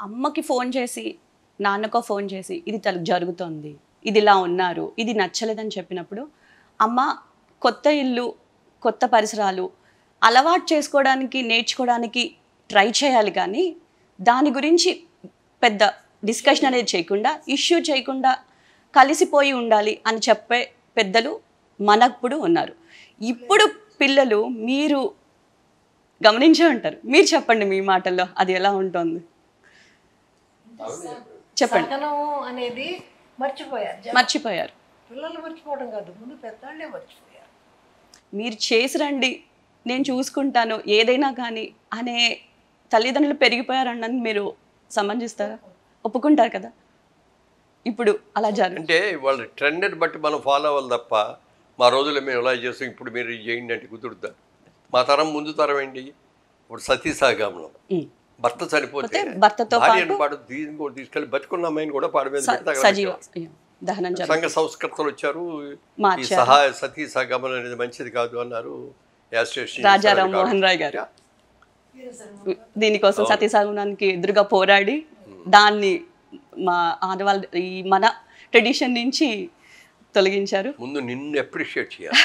అమ్మకి ఫోన్ చేసి నాన్నకో ఫోన్ చేసి ఇది జరుగుతోంది, ఇది ఇలా ఉన్నారు, ఇది నచ్చలేదని చెప్పినప్పుడు అమ్మ కొత్త ఇల్లు, కొత్త పరిసరాలు అలవాటు చేసుకోవడానికి, నేర్చుకోవడానికి ట్రై చేయాలి. కానీ దాని గురించి పెద్ద డిస్కషన్ అనేది చేయకుండా, ఇష్యూ చేయకుండా కలిసిపోయి ఉండాలి అని చెప్పే పెద్దలు మనప్పుడు ఉన్నారు. ఇప్పుడు పిల్లలు మీరు గమనించే ఉంటారు. మీరు చెప్పండి మీ మాటల్లో అది ఎలా ఉంటుంది చెప్పండి. అనేది మర్చిపోయారు. పిల్లలు మర్చిపోవడం కాదు, ముందు పెద్దవాళ్ళే మర్చిపోయారు. మీరు చేసి రండి, నేను చూసుకుంటాను ఏదైనా కానీ అనే తల్లిదండ్రులు పెరిగిపోయారన్నది మీరు సమంజిస్తారా? ఒప్పుకుంటారు కదా? ఇప్పుడు అలా అంటే వాళ్ళ ట్రెండ్ని బట్టి మనం ఫాలో అవ్వాలి తప్ప మా రోజుల్లో మేము ఎలా చేస్తాం ఇప్పుడు మీరు చేయండి అంటే కుదురుద్దా? మా తరం ముందు తరం ఏంటి? ఇప్పుడు సతీ సహగమనం, భర్త చనిపోతే భర్తతో పాటు దీన్ని కూడా తీసుకెళ్ళి బతుకున్న అమ్మాయిని కూడా పాడు మీద సంఘ సంస్కర్తలు వచ్చారు. ఈ సతీ సహగమనం అనేది మంచిది కాదు అన్నారు రాజా రామ్మోహన్ రాయ్ గారు. దీనికోసం సతీ సహగమనానికి ఎదురుగా పోరాడి దాన్ని మా ఆడవాళ్ళ ఈ మన ట్రెడిషన్ నుంచి తొలగించారు. ముందు నిన్ను అప్రిషియేట్ చేయాలి.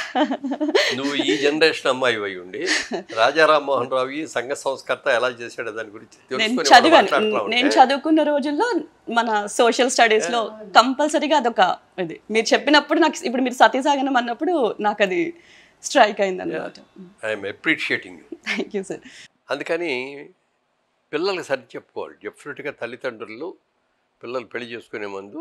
నువ్వు ఈ జనరేషన్ అమ్మాయి అయి ఉండి రాజా రామ్మోహన్ రావు ఈ సంఘ సంస్కర్త ఎలా చేశాడు దాని గురించి నేను చదువుకున్న రోజుల్లో మన సోషల్ స్టడీస్ లో కంపల్సరీగా అదొక ఇది మీరు చెప్పినప్పుడు నాకు ఇప్పుడు మీరు సతీ సహగమనం అన్నప్పుడు నాకు అది స్ట్రైక్ అయింది అన్నమాట. I'm appreciating. Thank you sir. అందుకని పిల్లలకి సరి చెప్పుకోవాలి. డెఫినెట్గా తల్లిదండ్రులు పిల్లలు పెళ్లి చేసుకునే ముందు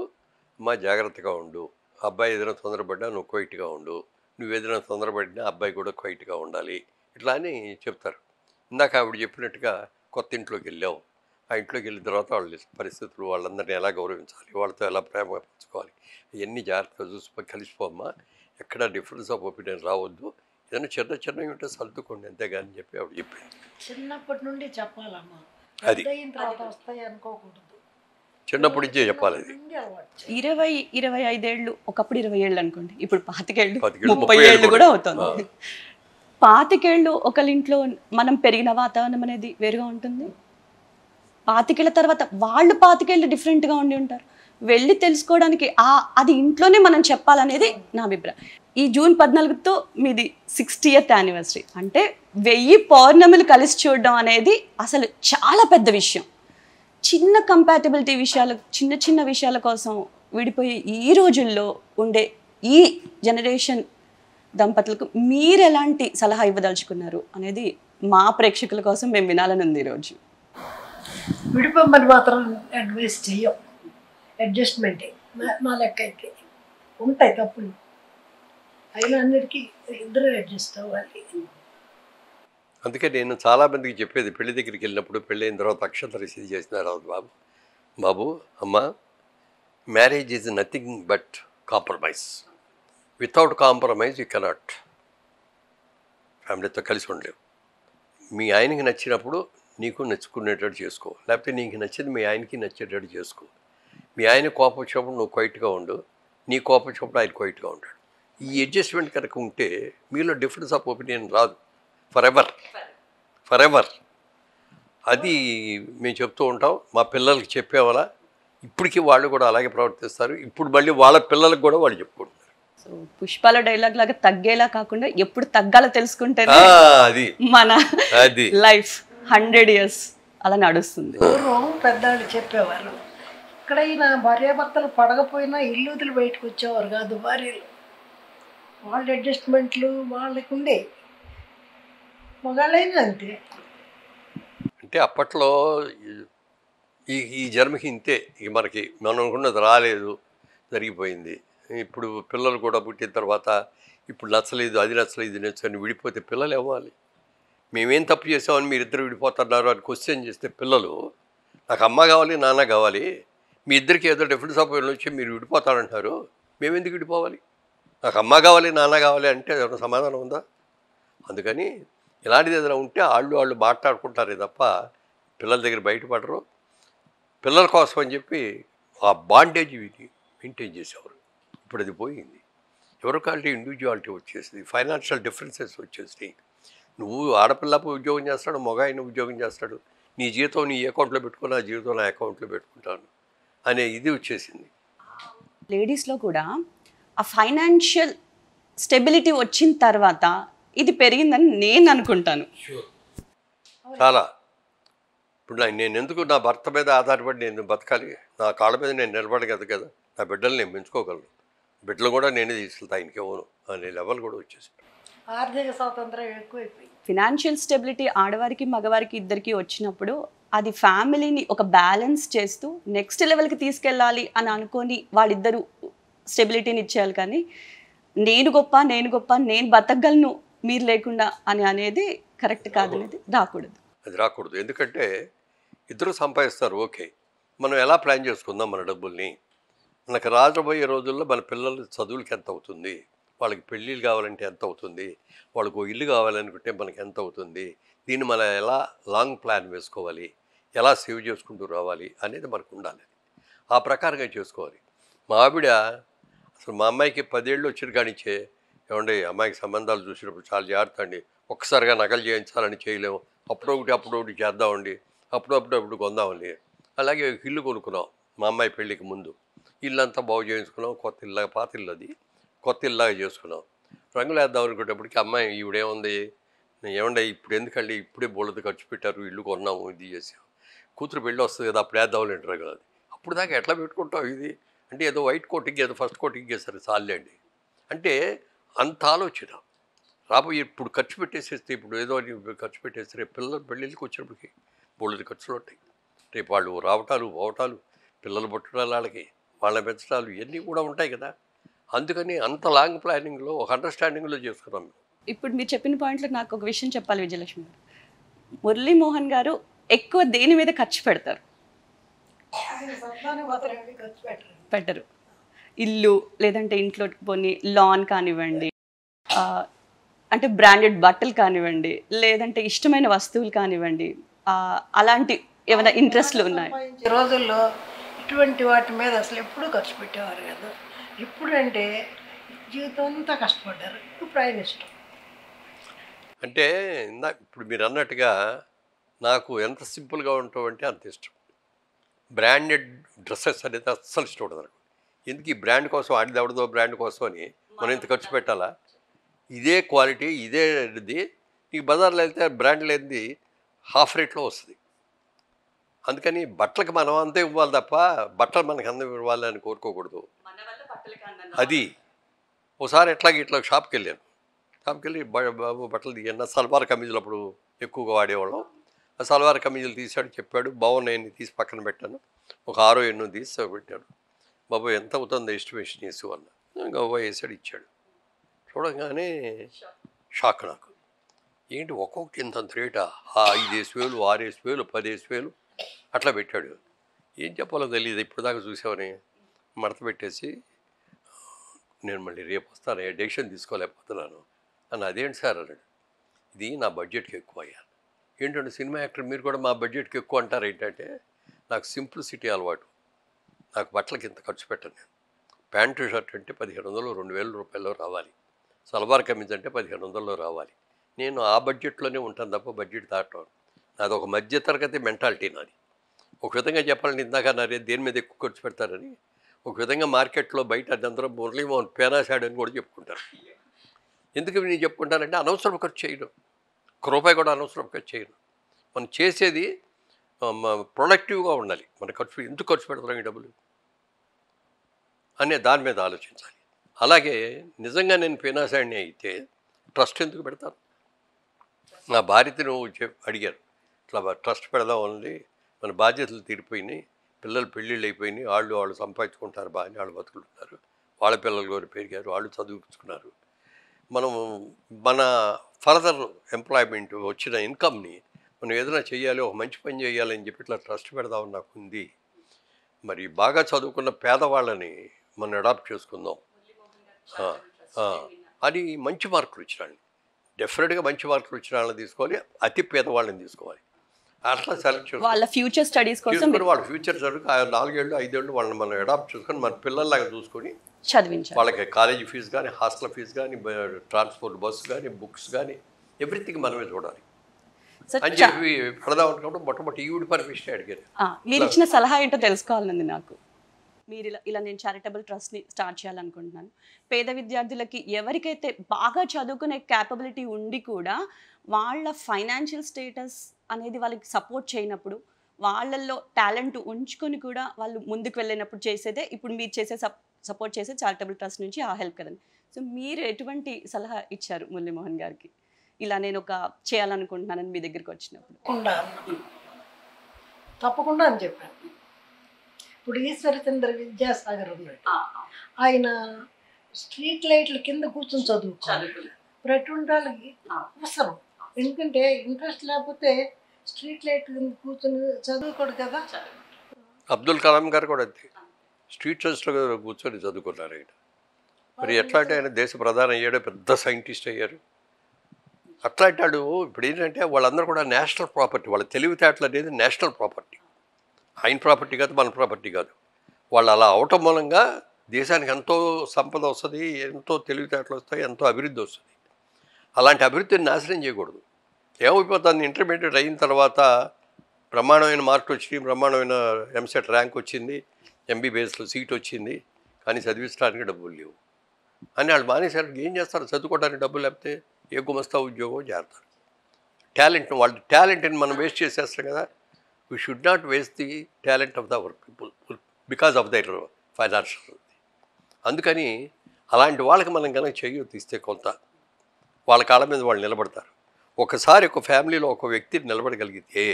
అమ్మ జాగ్రత్తగా ఉండు, అబ్బాయి ఏదైనా తొందరపడ్డా నువ్వు క్వైట్గా ఉండు, నువ్వు ఏదైనా తొందరపడినా అబ్బాయి కూడా క్వైట్గా ఉండాలి, ఇట్లా అని చెప్తారు. ఇందాక ఆవిడ చెప్పినట్టుగా కొత్త ఇంట్లోకి వెళ్ళావు, ఆ ఇంట్లోకి వెళ్ళిన తర్వాత వాళ్ళ పరిస్థితులు, వాళ్ళందరినీ ఎలా గౌరవించాలి, వాళ్ళతో ఎలా ప్రేమగా పంచుకోవాలి, ఇవన్నీ జాగ్రత్తగా చూసి కలిసిపోమ్మా, ఎక్కడ డిఫరెన్స్ ఆఫ్ ఒపీనియన్ రావద్దు, ఏదైనా చిన్నవి ఉంటే సర్దుకోండి అంతేగాని చెప్పి ఆవిడ చెప్పింది. చిన్నప్పటి నుండి చెప్పాలమ్మా, అది తర్వాత వస్తాయి అనుకోకూడదు, చిన్నప్పటి నుంచే చెప్పాలి. అది 20-25 ఏళ్ళు, ఒకప్పుడు 20 ఏళ్ళు అనుకోండి, ఇప్పుడు 25 ఏళ్ళు 30 ఏళ్ళు కూడా అవుతుంది. 25 ఏళ్ళు ఒకళ్ళింట్లో మనం పెరిగిన వాతావరణం అనేది వేరుగా ఉంటుంది. 25 ఏళ్ళ తర్వాత వాళ్ళు 25 ఏళ్ళు డిఫరెంట్గా ఉండి ఉంటారు. వెళ్ళి తెలుసుకోవడానికి అది ఇంట్లోనే మనం చెప్పాలనేది నా అభిప్రాయం. ఈ జూన్ 14తో మీది 60th యానివర్సరీ అంటే 1000 పౌర్ణములు కలిసి చూడడం అనేది అసలు చాలా పెద్ద విషయం. చిన్న కంపాటబిలిటీ విషయాలు, చిన్న విషయాల కోసం విడిపోయే ఈ రోజుల్లో ఉండే ఈ జనరేషన్ దంపతులకు మీరు ఎలాంటి సలహా ఇవ్వదలుచుకున్నారు అనేది మా ప్రేక్షకుల కోసం మేము వినాలని ఉంది ఈరోజు. విడిపోమని మాత్రం అడ్వైస్ చెయ్యం, అడ్జస్ట్మెంటే నా లెక్క అయితే. ఉంటాయి తప్పులు, అయినా అన్నిటికీ ఇద్దరు అడ్జస్ట్ అవ్వాలి. అందుకే నేను చాలామందికి చెప్పేది, పెళ్లి దగ్గరికి వెళ్ళినప్పుడు పెళ్ళైన తర్వాత అక్షంతలు రిసీవ్ చేసిన తర్వాత బాబు అమ్మ, marriage is nothing but compromise. Without compromise you cannot ఫ్యామిలీతో కలిసి ఉండలేవు. మీ ఆయనకి నచ్చినప్పుడు నీకు నచ్చుకునేటట్టు చేసుకో, లేకపోతే నీకు నచ్చింది మీ ఆయనకి నచ్చేటట్టు చేసుకో. మీ ఆయన కోపం వచ్చినప్పుడు నువ్వు క్వైట్గా ఉండు, నీ కోపం వచ్చినప్పుడు ఆయన క్వైట్గా ఉంటాడు. ఈ అడ్జస్ట్మెంట్ కనుక ఉంటే మీలో డిఫరెన్స్ ఆఫ్ ఒపీనియన్ రాదు ఫర్ ఎవర్. అది మేము చెప్తూ ఉంటాం, మా పిల్లలకి చెప్పేవాళ్ళ ఇప్పటికీ వాళ్ళు కూడా అలాగే ప్రవర్తిస్తారు. ఇప్పుడు మళ్ళీ వాళ్ళ పిల్లలకు కూడా వాళ్ళు చెప్పుకుంటారు. సో పుష్పాల డైలాగ్ లాగా తగ్గేలా కాకుండా ఎప్పుడు తగ్గాలో తెలుసుకుంటే అది మన లైఫ్ 100 years అలా నడుస్తుంది. పూర్వం పెద్దవాళ్ళు చెప్పేవారు, ఎక్కడైనా భార్యాభర్తలు పడకపోయినా ఇల్లు వదిలి బయటకు వచ్చేవారు కాదు భార్యలు. వాళ్ళ అడ్జస్ట్మెంట్లు వాళ్ళకు ఉండే, మగాళ్ళైనా అంతే. అంటే అప్పట్లో ఈ జన్మకి ఇంతే, ఇక మనకి మనం అనుకున్నది రాలేదు, జరిగిపోయింది. ఇప్పుడు పిల్లలు కూడా పుట్టిన తర్వాత ఇప్పుడు నచ్చలేదు, అది నచ్చలేదు, ఇది నచ్చని విడిపోతే పిల్లలు ఇవ్వాలి. మేమేం తప్పు చేసామని మీరిద్దరు విడిపోతున్నారు అని క్వశ్చన్ చేస్తే పిల్లలు, నాకు అమ్మ కావాలి నాన్న కావాలి, మీ ఇద్దరికి ఏదో డిఫరెన్స్ ఆఫ్ ఒపీనియన్ వచ్చి మీరు విడిపోతారంటారు, మేమెందుకు విడిపోవాలి, నాకు అమ్మ కావాలి నాన్న కావాలి అంటే ఏమైనా సమాధానం ఉందా? అందుకని ఇలాంటిది ఏదైనా ఉంటే వాళ్ళు మాట్లాడుకుంటారే తప్ప పిల్లల దగ్గర బయటపడరు. పిల్లల కోసం అని చెప్పి ఆ బాండేజ్ మెయింటైన్ చేసేవారు. ఇప్పుడు అది పోయింది. ఎవరికాలిటీ ఇండివిజువాలిటీ వచ్చేసింది, ఫైనాన్షియల్ డిఫరెన్సెస్ వచ్చేసినాయి. నువ్వు ఆడపిల్లపు ఉద్యోగం చేస్తాడు, మగ ఆయన ఉద్యోగం చేస్తాడు, నీ జీతం నీ అకౌంట్లో పెట్టుకుని నా జీవితం నా అకౌంట్లో పెట్టుకుంటాను అనే ఇది వచ్చేసింది. లేడీస్లో కూడా ఆ ఫైనాన్షియల్ స్టెబిలిటీ వచ్చిన తర్వాత ఇది పెరిగిందని నేను అనుకుంటాను. చాలా. ఇప్పుడు నేను ఎందుకు నా భర్త మీద ఆధారపడి నేను బతకాలి? నా కాళ్ళ మీద నేను నిలబడగదు కదా, నా బిడ్డలు నేను పెంచుకోగలను, బిడ్డలు కూడా నేనే తీసుకెళ్తా, ఆయనకి ఇవ్వను అనే లెవెల్ కూడా వచ్చేసి ఆర్థిక స్వాతంత్రం ఎక్కువైపోయింది. ఫినాన్షియల్ స్టెబిలిటీ ఆడవారికి మగవారికి ఇద్దరికి వచ్చినప్పుడు అది ఫ్యామిలీని ఒక బ్యాలెన్స్ చేస్తూ నెక్స్ట్ లెవెల్కి తీసుకెళ్ళాలి అని అనుకొని వాళ్ళిద్దరూ స్టెబిలిటీని ఇచ్చేయాలి. కానీ నేను గొప్ప నేను బతకగలను మీరు లేకుండా అని అనేది కరెక్ట్ కాదు, అనేది రాకూడదు. అది రాకూడదు. ఎందుకంటే ఇద్దరు సంపాదిస్తారు, ఓకే, మనం ఎలా ప్లాన్ చేసుకుందాం మన డబ్బుల్ని, మనకు రాబోయే రోజుల్లో మన పిల్లల చదువులకి ఎంత అవుతుంది, వాళ్ళకి పెళ్ళిళ్ళు కావాలంటే ఎంత అవుతుంది, వాళ్ళకు ఇల్లు కావాలనుకుంటే మనకి ఎంత అవుతుంది, దీన్ని మనం ఎలా లాంగ్ ప్లాన్ వేసుకోవాలి, ఎలా సేవ్ చేసుకుంటూ రావాలి అనేది మనకు ఉండాలి. ఆ ప్రకారంగా చేసుకోవాలి. మా ఆవిడ అసలు మా అమ్మాయికి 10 ఏళ్ళు వచ్చిన కానిచ్చే, ఏమండి అమ్మాయికి సంబంధాలు చూసినప్పుడు చాలా జాగ్రత్త అండి, ఒక్కసారిగా నకలు చేయించాలని చేయలేము, అప్పుడొకటి చేద్దామండి, అప్పుడు కొందామండి. అలాగే ఇల్లు కొనుక్కున్నాం మా అమ్మాయి పెళ్ళికి ముందు, ఇల్లు అంతా బాగు చేయించుకున్నాం, కొత్త ఇల్లు, పాత ఇల్లు అది కొత్త ఇల్లాగా చేసుకున్నాం. రంగులు వేద్దాం అనుకునేటప్పటికి అమ్మాయి ఈవిడేముంది, ఏమండి ఇప్పుడు ఎందుకండి, ఇప్పుడే బోళ్ళది ఖర్చు పెట్టారు, ఇల్లు కొన్నాము, ఇది చేసాం, కూతురు పెళ్ళి వస్తుంది కదా అప్పుడు వేద్దామని అంటారు కదా, అప్పుడు దాకా ఎట్లా పెట్టుకుంటాం ఇది అంటే, ఏదో వైట్ కోటింగ్ ఏదో ఫస్ట్ కోటింగ్ చేస్తారు చాలండి అంటే అంత ఆలోచన. రాబోయే ఇప్పుడు ఖర్చు పెట్టేసేస్తే, ఇప్పుడు ఏదో ఖర్చు పెట్టేస్తే రేపు పిల్లలు పెళ్ళిళ్ళకి వచ్చినప్పటికి బోళ్ళది ఖర్చులు ఉంటాయి, రేపు వాళ్ళు రావటాలు పోవటాలు, పిల్లలు పుట్టడాలు, వాళ్ళని పెంచడాలు ఇవన్నీ కూడా ఉంటాయి కదా. అందుకని అంత లాంగ్ ప్లానింగ్లో ఒక అండర్స్టాండింగ్లో చేసుకున్నాం. ఇప్పుడు మీరు చెప్పిన పాయింట్లో నాకు ఒక విషయం చెప్పాలి విజయలక్ష్మి గారు. మురళీమోహన్ గారు ఎక్కువ దేని మీద ఖర్చు పెడతారు? పెట్టరు. ఇల్లు లేదంటే ఇంట్లో కొన్ని లాన్ కానివ్వండి, అంటే బ్రాండెడ్ బట్టలు కానివ్వండి, లేదంటే ఇష్టమైన వస్తువులు కానివ్వండి, అలాంటి ఏమైనా ఇంట్రెస్ట్లు ఉన్నాయి? ఈ రోజుల్లో ఇటువంటి వాటి మీద అసలు ఎప్పుడూ ఖర్చు పెట్టేవారు కదా. ఇప్పుడంటే జీవితం అంతా కష్టపడ్డారు, ఇప్పుడు ఆయన ఇష్టం. అంటే ఇప్పుడు మీరు అన్నట్టుగా నాకు ఎంత సింపుల్గా ఉంటామంటే అంత ఇష్టం. బ్రాండెడ్ డ్రెస్సెస్ అనేది అస్సలు ఇష్టం ఉండదు నాకు. ఎందుకు ఈ బ్రాండ్ కోసం, ఆడిదవడదో బ్రాండ్ కోసం అని మనం ఇంత ఖర్చు పెట్టాలా? ఇదే క్వాలిటీ ఇదే ఇది నీకు బజార్లో వెళ్తే బ్రాండ్ లేనిది హాఫ్ రేట్లో వస్తుంది. అందుకని బట్టలకు మనం అంతే ఇవ్వాలి తప్ప బట్టలు మనకు అందం ఇవ్వాలి అని కోరుకోకూడదు. అది ఒకసారి ఇట్లా షాప్కి వెళ్ళి బాబు బట్టలు తీయన్న, సల్వార్ కమీజులు అప్పుడు ఎక్కువగా వాడేవాళ్ళం. ఆ సల్వార్ కమీజులు తీసాడు, చెప్పాడు, బాగున్నాయని తీసి పక్కన పెట్టాను, ఒక 6 ఎన్నో తీసి పెట్టాడు. బాబు ఎంత అవుతుందో ఎస్టిమేషన్ వేసి అన్న, గవ్వ వేసాడు, ఇచ్చాడు. చూడగానే షాక్ నాకు, ఏంటి ఒక్కొక్కటి ఇంత రేటా, 5,000, 6,000, 10,000 అట్లా పెట్టాడు. ఏం చెప్పాలో తెలియదు, ఇప్పుడు దాకా చూసామని మడత పెట్టేసి, నేను మళ్ళీ రేపు వస్తాను, డెసిషన్ తీసుకోలేకపోతున్నాను అని. అదేంటి సార్ అన్నాడు, ఇది నా బడ్జెట్కి ఎక్కువ అయ్యా. ఏంటంటే సినిమా యాక్టర్ మీరు కూడా మా బడ్జెట్కి ఎక్కువ అంటారు ఏంటంటే, నాకు సింప్లిసిటీ అలవాటు, నాకు బట్టలకి ఇంత ఖర్చు పెట్టను. నేను ప్యాంటు షర్ట్ అంటే 1,500, 2,000 రూపాయల్లో రావాలి, సల్వార్ కమీజ్ అంటే 1,500లో రావాలి. నేను ఆ బడ్జెట్లోనే ఉంటాను తప్ప బడ్జెట్ దాటం. నాది ఒక మధ్యతరగతి మెంటాలిటీ నాది. ఒక విధంగా చెప్పాలంటే ఇందాక అన్నారే దేని మీద ఎక్కువ ఖర్చు పెడతారని, ఒక విధంగా మార్కెట్లో బయట అందరూ మురళీమోహన్ పేనాశాడు అని కూడా చెప్పుకుంటారు. ఎందుకు నేను చెప్పుకుంటానంటే అనవసరం ఖర్చు చేయను, రూపాయి కూడా అనవసరం ఖర్చు చేయను. మనం చేసేది ప్రొడక్టివ్గా ఉండాలి. మన ఎందుకు ఖర్చు పెడతాం ఈ డబ్బులు అనే దాని మీద ఆలోచించాలి. అలాగే నిజంగా నేను పేనాశాడిని అయితే ట్రస్ట్ ఎందుకు పెడతాను? నా భార్యతో నువ్వు అడిగారు, ఇట్లా ట్రస్ట్ పెడదాం ఉంది, మన బాధ్యతలు తీరిపోయినాయి, పిల్లలు పెళ్ళిళ్ళు అయిపోయినాయి, వాళ్ళు సంపాదించుకుంటారు, బాగా వాళ్ళు బతుకులున్నారు, వాళ్ళ పిల్లలు కూడా పెరిగారు, వాళ్ళు చదువుకున్నారు, మనం మన ఫర్దర్ ఎంప్లాయ్మెంట్ వచ్చిన ఇన్కమ్ని మనం ఏదైనా చేయాలి, ఒక మంచి పని చేయాలని చెప్పి ఇట్లా ట్రస్ట్ పెడదామని నాకు ఉంది. మరి బాగా చదువుకున్న పేదవాళ్ళని మనం అడాప్ట్ చేసుకుందాం అని మంచి మార్కులు వచ్చిన వాళ్ళని, డెఫినెట్గా మంచి మార్కులు వచ్చిన వాళ్ళని తీసుకోవాలి, అతి పేదవాళ్ళని తీసుకోవాలి. అట్లా సెలెక్ట్ చేసుకోవాలి. వాళ్ళ ఫ్యూచర్ స్టడీస్ కోసం వాళ్ళ ఫ్యూచర్ చదువు 4 ఏళ్ళు 5 ఏళ్ళు వాళ్ళని మనం అడాప్ట్ చేసుకొని మన పిల్లల్లాగా చూసుకొని చదివించాలి. వాళ్ళకి కాలేజీ ఫీజు కానీ, హాస్టల్ ఫీజు కానీ, ట్రాన్స్పోర్ట్ బస్సు కానీ, బుక్స్ కానీ, ఎవ్రీథింగ్ మనమే చూడాలి. అని చెప్పి పెడదాం అనుకున్నప్పుడు మొట్టమొదటి ఈవిడ పర్మిషన్ అడిగారు. మీరు ఇచ్చిన సలహా ఏంటో తెలుసుకోవాలండి నాకు. మీరు ఇలా నేను చారిటబుల్ ట్రస్ట్ని స్టార్ట్ చేయాలనుకుంటున్నాను. పేద విద్యార్థులకి ఎవరికైతే బాగా చదువుకునే క్యాపబిలిటీ ఉండి కూడా వాళ్ళ ఫైనాన్షియల్ స్టేటస్ అనేది వాళ్ళకి సపోర్ట్ చేయనప్పుడు, వాళ్ళల్లో టాలెంట్ ఉంచుకొని కూడా వాళ్ళు ముందుకు వెళ్ళినప్పుడు చేసేదే ఇప్పుడు మీరు చేసే సపోర్ట్ చేసే చారిటబుల్ ట్రస్ట్ నుంచి ఆ హెల్ప్ కదండి. సో మీరు ఎటువంటి సలహా ఇచ్చారు మురళీమోహన్ గారికి ఇలా నేను ఒక చేయాలనుకుంటున్నానని మీ దగ్గరికి వచ్చినప్పుడు? తప్పకుండా అని చెప్పాను. ఇప్పుడు ఈశ్వరచంద్ర విద్యాసాగర్ ఉన్నాడు, ఆయన స్ట్రీట్ లైట్ల కింద కూర్చొని చదువుకోవాలి. ఇప్పుడు అటువంటి వాళ్ళకి అవసరం, ఎందుకంటే ఇంట్రెస్ట్ లేకపోతే స్ట్రీట్ లైట్ కింద కూర్చొని చదువుకోడు కదా. అబ్దుల్ కలాం గారు కూడా అంతే, స్ట్రీట్ ట్రస్ట్లో కూర్చొని చదువుకున్నారు ఆయన. మరి ఎట్లా అంటే ఆయన దేశ ప్రధాని అయ్యాడు, పెద్ద సైంటిస్ట్ అయ్యారు. అట్లాంటి వాడు ఇప్పుడు ఏంటంటే వాళ్ళందరూ కూడా నేషనల్ ప్రాపర్టీ, వాళ్ళ తెలివితేటలు అనేది నేషనల్ ప్రాపర్టీ. ఆయన ప్రాపర్టీ కాదు, మన ప్రాపర్టీ కాదు. వాళ్ళు అలా అవటం మూలంగా దేశానికి ఎంతో సంపద వస్తుంది, ఎంతో తెలివితేటలు వస్తాయి, ఎంతో అభివృద్ధి వస్తుంది. అలాంటి అభివృద్ధిని నాశనం చేయకూడదు. ఏమైపోతుంది, ఇంటర్మీడియట్ అయిన తర్వాత బ్రహ్మాండమైన మార్కులు వచ్చినాయి, బ్రహ్మాండమైన ఎంసెట్ ర్యాంక్ వచ్చింది, ఎంబీబీఎస్లో సీట్ వచ్చింది, కానీ చదివించడానికి డబ్బులు లేవు అని వాళ్ళు మానేశారు. ఏం చేస్తారు, చదువుకోవడానికి డబ్బులు లేకపోతే ఏ గుమస్తా ఉద్యోగం చేస్తారు. వాళ్ళ టాలెంట్ని మనం వేస్ట్ చేసేస్తాం కదా. We should not waste the talent of the our people because of their financial. అందుకని అలాంటి వాళ్ళకి మనం కనుక చేయొద్దు ఇస్తే కొంత వాళ్ళ కాళ్ళ మీద వాళ్ళు నిలబడతారు. ఒకసారి ఒక ఫ్యామిలీలో ఒక వ్యక్తిని నిలబడగలిగితే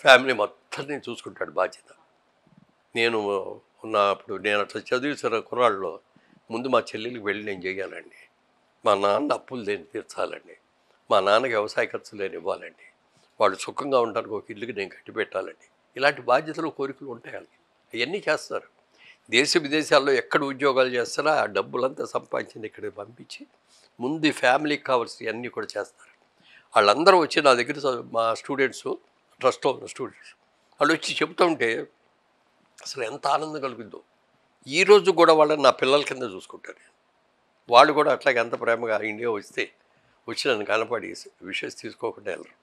ఫ్యామిలీ మొత్తాన్ని చూసుకుంటాడు బాధ్యత. నేను అట్లా చదివిన కుర్రాళ్ళలో ముందు మా చెల్లెలికి వెళ్ళి నేను చేయాలండి, మా నాన్న అప్పులు లేని తీర్చాలండి, మా నాన్నకి వ్యవసాయ ఖర్చులు లేని ఇవ్వాలండి, వాళ్ళు సుఖంగా ఉండడానికి ఒక ఇల్లుకి నేను కట్టి పెట్టాలండి. ఇలాంటి బాధ్యతలు కోరికలు ఉంటాయి వాళ్ళకి. అవన్నీ చేస్తారు. దేశ విదేశాల్లో ఎక్కడ ఉద్యోగాలు చేస్తారో ఆ డబ్బులంతా సంపాదించింది ఇక్కడ పంపించి ముందు ఫ్యామిలీకి కావాల్సినవి అన్నీ కూడా చేస్తారు. వాళ్ళందరూ వచ్చి నా దగ్గర మా స్టూడెంట్స్, ట్రస్ట్లో ఉన్న స్టూడెంట్స్ వాళ్ళు వచ్చి చెబుతుంటే అసలు ఎంత ఆనందం కలుగుద్దో. ఈరోజు కూడా వాళ్ళని నా పిల్లల కింద చూసుకుంటారు. వాళ్ళు కూడా అట్లాగే ఎంత ప్రేమగా ఇండియా వచ్చి నన్ను కనపడి విషెస్ తీసుకోకుండా వెళ్ళరు.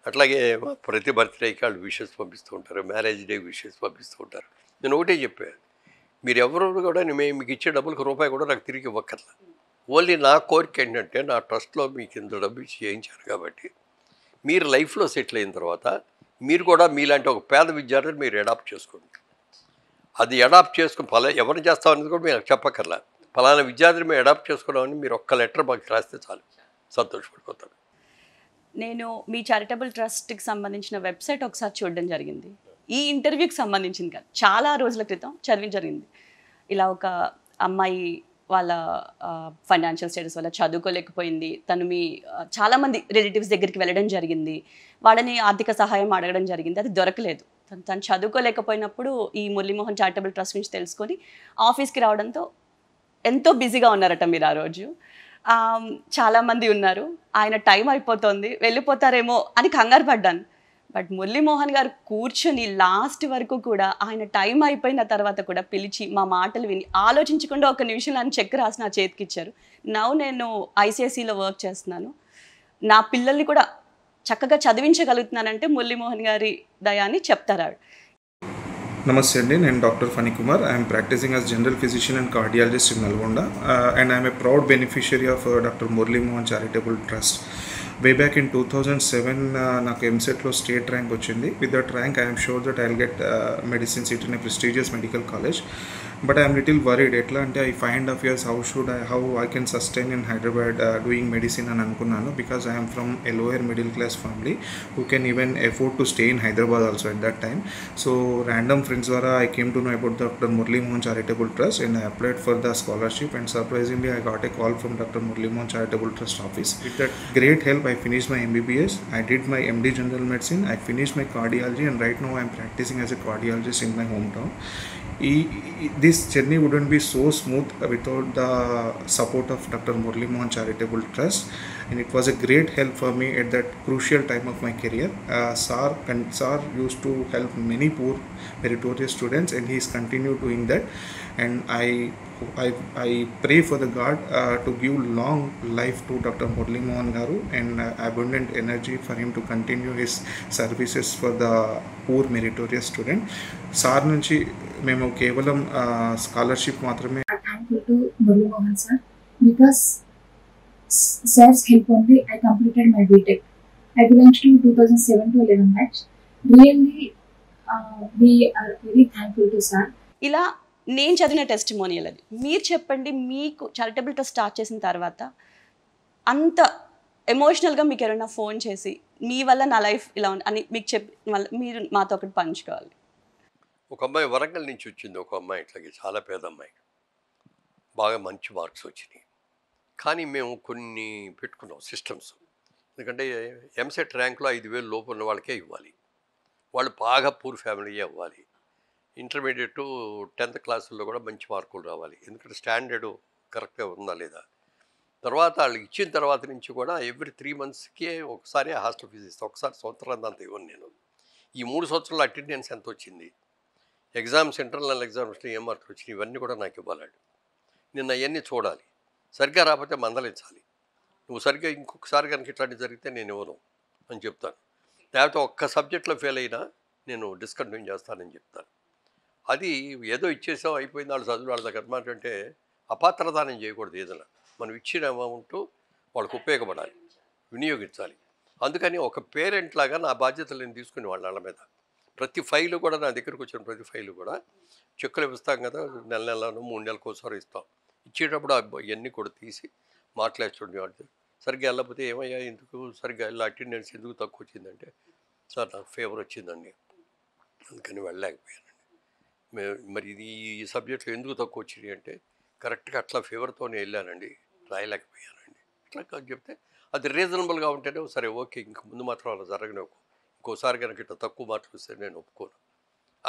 అట్లాగే ప్రతి బర్త్డేకి వాళ్ళు విషెస్ పంపిస్తూ ఉంటారు, మ్యారేజ్ డే విషెస్ పంపిస్తూ ఉంటారు. నేను ఒకటే చెప్పాను, మీరు ఎవరు కూడా మీకు ఇచ్చే డబ్బులకు రూపాయి కూడా నాకు తిరిగి ఇవ్వక్కర్లా. ఓన్లీ నా కోరిక ఏంటంటే నా ట్రస్ట్లో మీకు ఇంత డబ్బు ఇచ్చి చేయించారు కాబట్టి మీరు లైఫ్లో సెటిల్ అయిన తర్వాత మీరు కూడా మీలాంటి ఒక పేద విద్యార్థిని మీరు అడాప్ట్ చేసుకోండి. అది అడాప్ట్ చేసుకుని ఎవరిని చేస్తామనేది కూడా మీరు చెప్పక్కర్లా. ఫలానా విద్యార్థిని మేము అడాప్ట్ చేసుకోవడామని మీరు ఒక్క లెటర్ మాకు రాస్తే చాలు, సంతోషపడిపోతాను. నేను మీ చారిటబుల్ ట్రస్ట్కి సంబంధించిన వెబ్సైట్ ఒకసారి చూడడం జరిగింది. ఈ ఇంటర్వ్యూకి సంబంధించింది కాదు, చాలా రోజుల క్రితం చదివి జరిగింది. ఇలా ఒక అమ్మాయి వాళ్ళ ఫైనాన్షియల్ స్టేటస్ వల్ల చదువుకోలేకపోయింది. తను చాలామంది రిలేటివ్స్ దగ్గరికి వెళ్ళడం జరిగింది, వాళ్ళని ఆర్థిక సహాయం అడగడం జరిగింది, అది దొరకలేదు. తను చదువుకోలేకపోయినప్పుడు ఈ మురళీమోహన్ చారిటబుల్ ట్రస్ట్ నుంచి తెలుసుకొని ఆఫీస్కి రావడంతో ఎంతో బిజీగా ఉన్నారట మీరు ఆ రోజు. చాలామంది ఉన్నారు, ఆయన టైం అయిపోతుంది వెళ్ళిపోతారేమో అని కంగారు పడ్డాను. బట్ మురళీమోహన్ గారు కూర్చొని లాస్ట్ వరకు కూడా ఆయన టైం అయిపోయిన తర్వాత కూడా పిలిచి మా మాటలు విని ఆలోచించకుండా ఒక నిమిషంలో ఆయన చెక్ రాసి నా చేతికి ఇచ్చారు. నేను ఐసిఐసిలో వర్క్ చేస్తున్నాను, నా పిల్లల్ని కూడా చక్కగా చదివించగలుగుతున్నానంటే మురళీమోహన్ గారి దయాన్ని చెప్తారు. నమస్తే అండి, నేను doctor Phani Kumar. I'm practising as general physician and cardiologist in Nalgonda, and I'm a proud beneficiary of doctor Muralimohan charitable trust. Way back in 2007 నాకు ఎంసెట్లో స్టేట్ ర్యాంక్ వచ్చింది. With that rank I'm sure that I will get medicine seat in a prestigious medical college. But I'm little worried. ఎట్లా అంటే I 5.5 years how I can sustain in Hyderabad doing medicine అని అనుకున్నాను, because I am from a lower middle class family who can even afford to stay in Hyderabad also at that time. So random friends ద్వారా I came to know about Dr. Murli Mohan Charitable Trust and I applied for the scholarship, and surprisingly I got a call from Dr. Murli Mohan Charitable Trust office. With that great help I finished my MBBS, I did my MD General Medicine, I finished my cardiology, and right now I am practicing as a cardiologist in my hometown. This journey wouldn't be so smooth without the support of Dr. Murli Mohan Charitable Trust, and it was a great help for me at that crucial time of my career. Sir used to help many poor meritorious students, and he is continued doing that. And I pray for the God to give long life to Dr. Murli Mohan Garu and abundant energy for him to continue his services for the poor meritorious student. Sir నుంచి మేము కేవలం scholarship మాత్రమే. Thankful to Murli Mohan sir, because sir's help only I completed my BTech. I belongs to 2007 to 11 batch. Really, we are very thankful to sir. ఇలా నేను చదివిన testimonial అది. మీరు చెప్పండి, మీకు చారిటబుల్ ట్రస్ట్ స్టార్ట్ చేసిన తర్వాత అంత ఎమోషనల్గా మీకు ఎవరైనా ఫోన్ చేసి మీ వల్ల నా లైఫ్ ఇలా ఉంది అని మీకు చెప్పి మీరు మాతో ఒకటి పంచుకోవాలి. ఒక అమ్మాయి వరంగల్ నుంచి వచ్చింది, ఒక అమ్మాయి ఇట్లాగే చాలా పేద అమ్మాయి, బాగా మంచి మార్క్స్ వచ్చినాయి. కానీ మేము కొన్ని పెట్టుకున్నాం సిస్టమ్స్. ఎందుకంటే ఎంసెట్ ర్యాంక్లో 5,000 లోపు ఉన్న వాళ్ళకే ఇవ్వాలి, వాళ్ళు బాగా పూర్ ఫ్యామిలీ అవ్వాలి. ఇంటర్మీడియట్ 10th క్లాసుల్లో కూడా మంచి మార్కులు రావాలి, ఎందుకంటే స్టాండర్డు కరెక్ట్గా ఉందా లేదా. తర్వాత వాళ్ళు ఇచ్చిన తర్వాత నుంచి కూడా ఎవ్రీ 3 monthsకే ఒకసారి హాస్టల్ ఫీజు ఇస్తాను, ఒకసారి సంవత్సరానికి అంత ఇవ్వను నేను. ఈ 3 సంవత్సరాల అటెండెన్స్ ఎంత వచ్చింది, ఎగ్జామ్స్ ఇంటర్నల్ ఎగ్జామ్స్లో ఏ మార్కులు వచ్చినాయి, ఇవన్నీ కూడా నాకు ఇవ్వాలండి. నేను అవన్నీ చూడాలి, సరిగ్గా రాకపోతే మందలించాలి. నువ్వు సరిగ్గా ఇంకొకసారి కనుక ఇట్లాంటివి జరిగితే నేను ఇవ్వను అని చెప్తాను. లేకపోతే ఒక్క సబ్జెక్ట్లో ఫెయిల్ అయినా నేను డిస్కంటిన్యూ చేస్తానని చెప్తాను. అది ఏదో ఇచ్చేసాం అయిపోయింది వాళ్ళు చదువు వాళ్ళ దగ్గర అంటే అపాత్రదానం చేయకూడదు. ఏదైనా మనం ఇచ్చిన అమౌంట్ వాళ్ళకు ఉపయోగపడాలి, వినియోగించాలి. అందుకని ఒక పేరెంట్ లాగా నా బాధ్యతలు నేను తీసుకుని వాళ్ళ మీద ప్రతి ఫైలు కూడా, నా దగ్గరకు వచ్చిన ప్రతి ఫైలు కూడా చెక్కులు ఇస్తాం కదా, నెలను 3 నెలలకు ఒకసారి ఇస్తాం. ఇచ్చేటప్పుడు అవన్నీ కూడా తీసి మాట్లాడుతుండే వాళ్ళు. సరిగ్గా వెళ్ళకపోతే ఏమయ్యా ఎందుకు సరిగ్గా వెళ్ళి అటెండెన్స్ ఎందుకు తక్కువ వచ్చిందంటే, సార్ నాకు ఫీవర్ వచ్చిందండి అందుకని వెళ్ళలేకపోయానండి. మరి ఇది ఈ సబ్జెక్టులో ఎందుకు తక్కువ వచ్చింది అంటే, కరెక్ట్గా అట్లా ఫీవర్తోనే వెళ్ళానండి, రాయలేకపోయానండి ఇట్లా చెప్తే అది రీజనబుల్గా ఉంటేనే సరే ఓకే, ఇంక ముందు మాత్రం అలా జరగనివ్వకు, ఇంకోసారి కనుక ఇట్లా తక్కువ మార్కులు వస్తే నేను ఒప్పుకోను,